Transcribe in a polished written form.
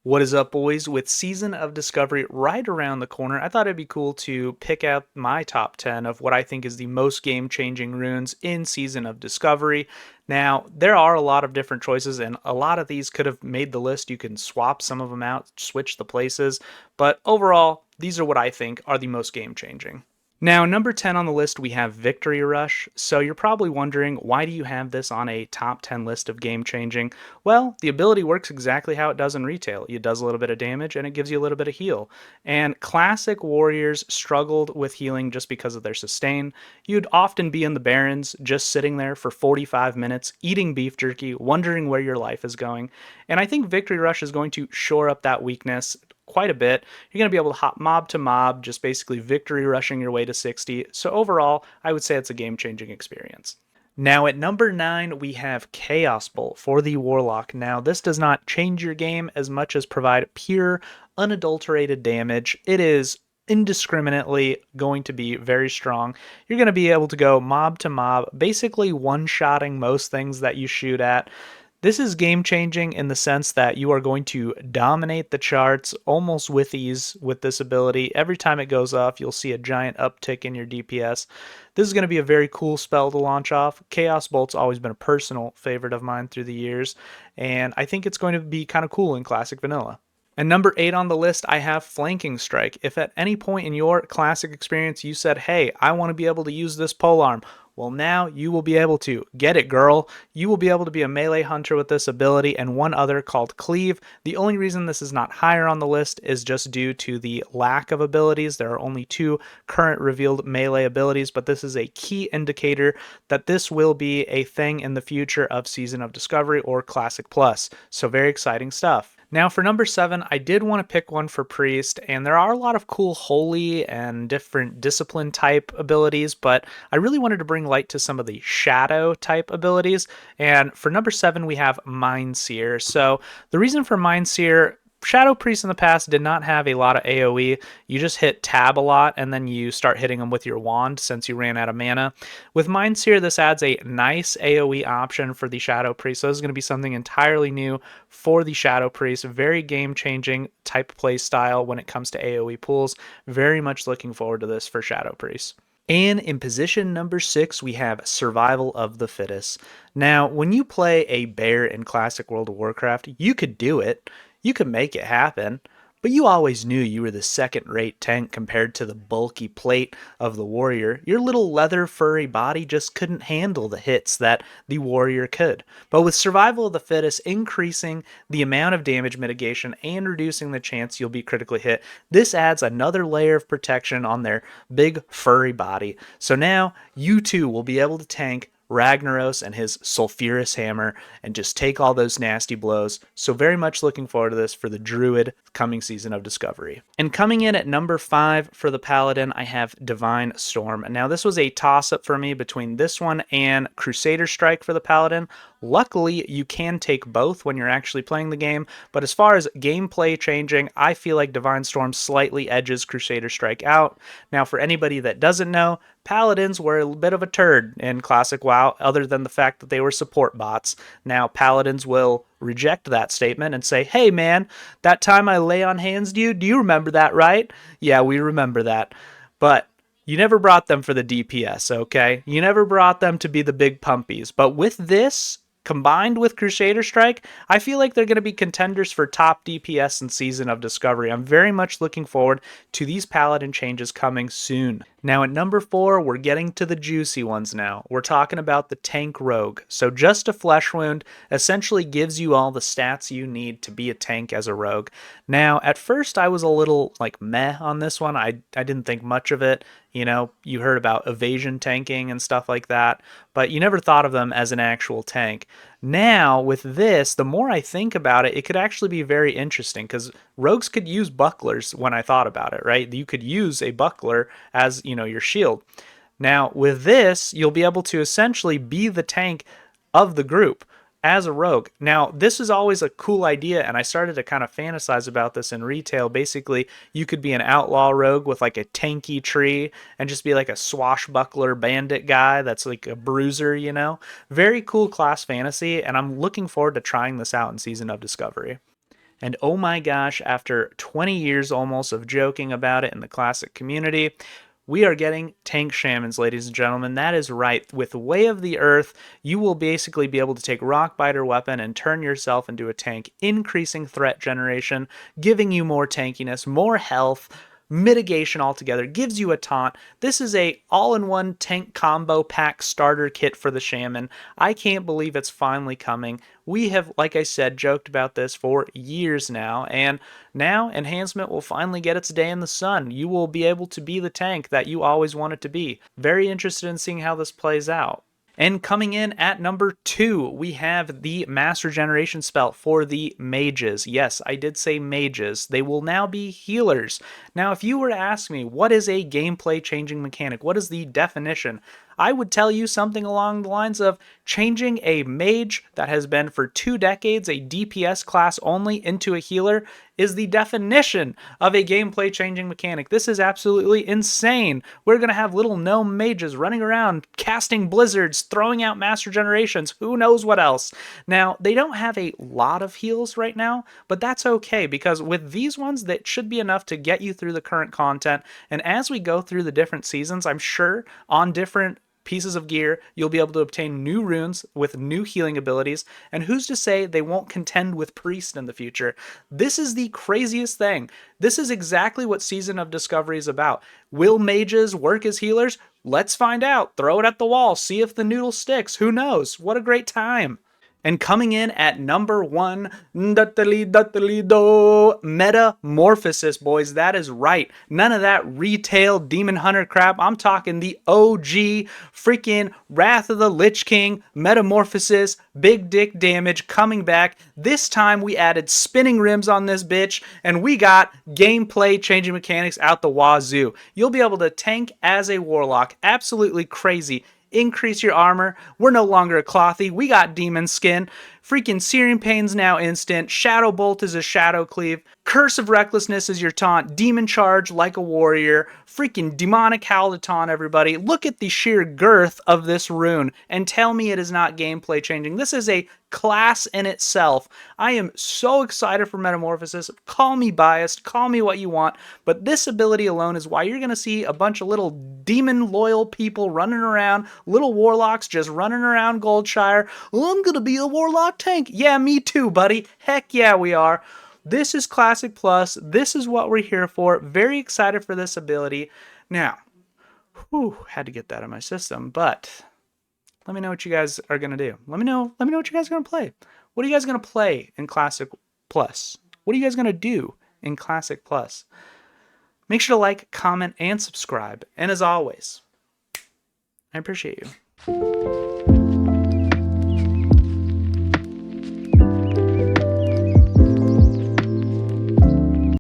What is up, boys? With Season of Discovery right around the corner, I thought it'd be cool to pick out my top 10 of what I think is the most game changing runes in Season of Discovery. Now, there are a lot of different choices, and a lot of these could have made the list. You can swap some of them out, switch the places, but overall, these are what I think are the most game changing. Now, number 10 on the list, we have Victory Rush. So you're probably wondering, why do you have this on a top 10 list of game changing? Well, the ability works exactly how it does in retail. It does a little bit of damage and it gives you a little bit of heal. And classic warriors struggled with healing just because of their sustain. You'd often be in the Barrens just sitting there for 45 minutes, eating beef jerky, wondering where your life is going. And I think Victory Rush is going to shore up that weakness quite a bit. You're going to be able to hop mob to mob, just basically victory rushing your way to 60. So overall, I would say it's a game-changing experience. Now at number 9, we have Chaos Bolt for the Warlock. Now this does not change your game as much as provide pure, unadulterated damage. It is indiscriminately going to be very strong. You're going to be able to go mob to mob, basically one-shotting most things that you shoot at. This is game changing in the sense that you are going to dominate the charts almost with ease with this ability. Every time it goes off, you'll see a giant uptick in your DPS. This is going to be a very cool spell to launch off. Chaos Bolt's always been a personal favorite of mine through the years, and I think it's going to be kind of cool in Classic Vanilla. And number 8 on the list, I have Flanking Strike. If at any point in your classic experience you said, hey, I want to be able to use this polearm, well, now you will be able to. Get it, girl. You will be able to be a melee hunter with this ability and one other called Cleave. The only reason this is not higher on the list is just due to the lack of abilities. There are only 2 current revealed melee abilities, but this is a key indicator that this will be a thing in the future of Season of Discovery or Classic Plus. So very exciting stuff. Now for number 7, I did want to pick one for Priest, and there are a lot of cool holy and different discipline type abilities, but I really wanted to bring light to some of the shadow type abilities. And for number 7, we have Mindseer. So the reason for Mindseer, Shadow Priest in the past did not have a lot of AoE. You just hit tab a lot and then you start hitting them with your wand since you ran out of mana. With Mindseer, this adds a nice AoE option for the Shadow Priest. So this is going to be something entirely new for the Shadow Priest. Very game-changing type play style when it comes to AoE pools. Very much looking forward to this for Shadow Priest. And in position number 6, we have Survival of the Fittest. Now, when you play a bear in Classic World of Warcraft, you could do it. You could make it happen, but you always knew you were the second-rate tank compared to the bulky plate of the warrior. Your little leather furry body just couldn't handle the hits that the warrior could. But with Survival of the Fittest increasing the amount of damage mitigation and reducing the chance you'll be critically hit, this adds another layer of protection on their big furry body. So now you too will be able to tank Ragnaros and his sulfurous hammer and just take all those nasty blows. So very much looking forward to this for the Druid coming Season of Discovery. And coming in at number 5 for the Paladin, I have Divine Storm. Now this was a toss-up for me between this one and Crusader Strike for the Paladin. Luckily, you can take both when you're actually playing the game, but as far as gameplay changing, I feel like Divine Storm slightly edges Crusader Strike out. Now for anybody that doesn't know, Paladins were a bit of a turd in Classic WoW, other than the fact that they were support bots. Now, Paladins will reject that statement and say, hey man, that time I lay on hands to you, do you remember that, right? Yeah, we remember that. But you never brought them for the DPS, okay? You never brought them to be the big pumpies. But with this, combined with Crusader Strike, I feel like they're going to be contenders for top DPS in Season of Discovery. I'm very much looking forward to these Paladin changes coming soon. Now at number 4, we're getting to the juicy ones now. We're talking about the Tank Rogue. So just a flesh wound essentially gives you all the stats you need to be a tank as a rogue. Now at first I was a little like meh on this one. I didn't think much of it. You know, you heard about evasion tanking and stuff like that, but you never thought of them as an actual tank. Now, with this, the more I think about it, it could actually be very interesting because rogues could use bucklers when I thought about it, right? You could use a buckler as, you know, your shield. Now, with this, you'll be able to essentially be the tank of the group as a rogue. Now, this is always a cool idea, and I started to kind of fantasize about this in retail. Basically, you could be an outlaw rogue with like a tanky tree and just be like a swashbuckler bandit guy that's like a bruiser, you know? Very cool class fantasy, and I'm looking forward to trying this out in Season of Discovery. And oh my gosh, after 20 years almost of joking about it in the classic community, we are getting tank shamans, ladies and gentlemen. That is right. With Way of the Earth, you will basically be able to take Rock Biter Weapon and turn yourself into a tank, increasing threat generation, giving you more tankiness, more health, mitigation altogether, gives you a taunt. This is a all-in-one tank combo pack starter kit for the shaman. I can't believe it's finally coming. We have, like I said, joked about this for years now, and now enhancement will finally get its day in the sun. You will be able to be the tank that you always wanted to be. Very interested in seeing how this plays out. And coming in at number 2, we have the Master Generation spell for the mages. Yes, I did say mages. They will now be healers. Now, if you were to ask me, what is a gameplay changing mechanic? What is the definition? I would tell you something along the lines of changing a mage that has been for 2 decades a DPS class only into a healer is the definition of a gameplay changing mechanic. This is absolutely insane. We're going to have little gnome mages running around, casting blizzards, throwing out master generations, who knows what else. Now, they don't have a lot of heals right now, but that's okay because with these ones, that should be enough to get you through the current content. And as we go through the different seasons, I'm sure on different pieces of gear, you'll be able to obtain new runes with new healing abilities, and who's to say they won't contend with Priest in the future? This is the craziest thing. This is exactly what Season of Discovery is about. Will mages work as healers? Let's find out. Throw it at the wall. See if the noodle sticks. Who knows? What a great time. And coming in at number 1, Metamorphosis, boys. That is right. None of that retail Demon Hunter crap. I'm talking the OG freaking Wrath of the Lich King, Metamorphosis, big dick damage coming back. This time we added spinning rims on this bitch, and we got gameplay changing mechanics out the wazoo. You'll be able to tank as a warlock. Absolutely crazy. Increase your armor. We're no longer a clothy. We got demon skin. Freaking Searing Pain's now instant. Shadow Bolt is a Shadow Cleave. Curse of Recklessness is your taunt. Demon Charge like a warrior. Freaking Demonic Howl to taunt everybody. Look at the sheer girth of this rune and tell me it is not gameplay changing. This is a class in itself. I am so excited for Metamorphosis. Call me biased, call me what you want, but this ability alone is why you're going to see a bunch of little demon loyal people running around, little warlocks just running around Goldshire. Oh, I'm going to be a warlock tank. Yeah, me too, buddy. Heck yeah, we are. This is Classic Plus. This is what we're here for. Very excited for this ability. Now, had to get that out of my system, but let me know what you guys are going to do. Let me know what you guys are going to play. What are you guys going to play in Classic Plus? What are you guys going to do in Classic Plus? Make sure to like, comment, and subscribe. And as always, I appreciate you.